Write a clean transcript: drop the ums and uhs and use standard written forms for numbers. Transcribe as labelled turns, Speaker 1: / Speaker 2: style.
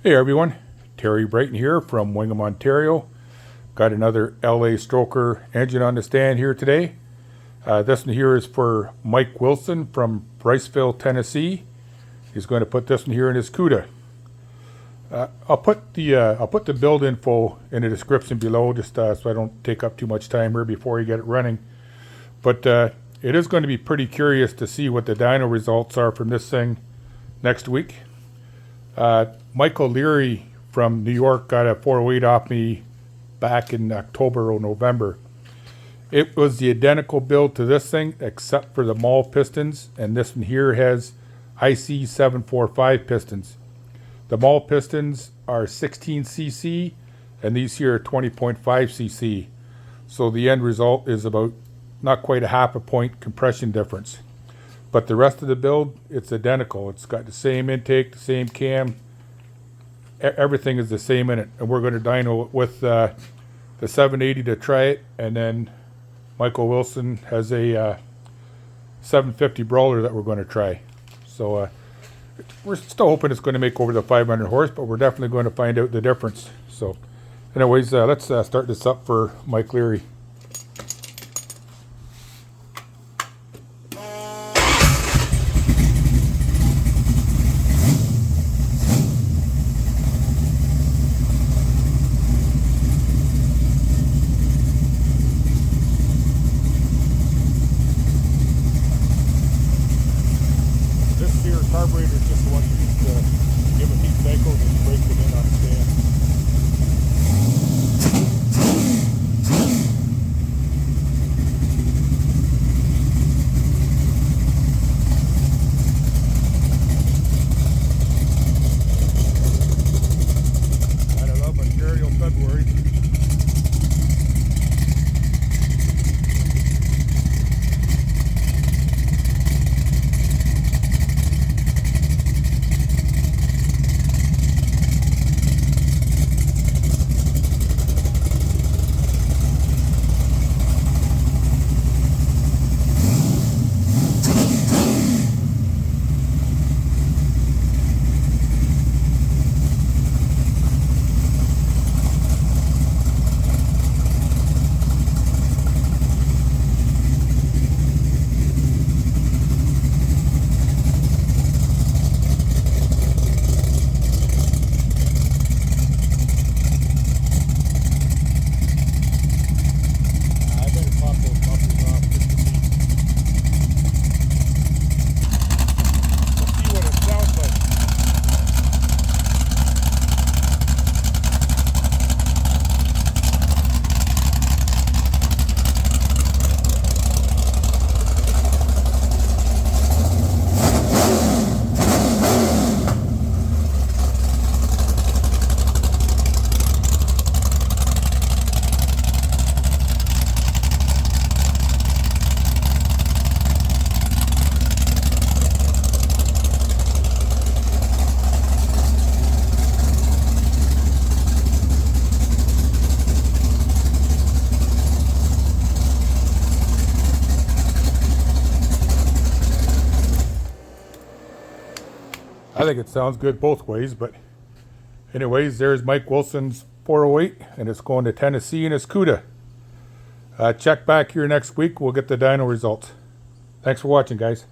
Speaker 1: Hey everyone, Terry Brighton here from Wingham, Ontario. Got another LA Stroker engine on the stand here today. This one here is for Mike Wilson from Briceville, Tennessee. He's going to put this one here in his Cuda. I'll put the build info in the description below, just so I don't take up too much time here before you get it running. But it is going to be pretty curious to see what the dyno results are from this thing next week. Michael Leary from New York got a 408 off me back in October or November. It was the identical build to this thing except for the Moly pistons, and this one here has IC 745 pistons. The Moly pistons are 16cc and these here are 20.5cc. So the end result is about not quite a half a point compression difference. But the rest of the build, it's identical. It's got the same intake, the same cam. Everything is the same in it. And we're going to dyno it with the 780 to try it. And then Michael Wilson has a 750 brawler that we're going to try. So we're still hoping it's going to make over the 500 horse, but we're definitely going to find out the difference. So anyways, let's start this up for Mike Leary. Carburetor is just the one that needs to give it heat cycles and break it in on stand. I love Ontario February. I think it sounds good both ways, but anyways, there's Mike Wilson's 408, and it's going to Tennessee in his Cuda. Check back here next week. We'll get the dyno results. Thanks for watching, guys.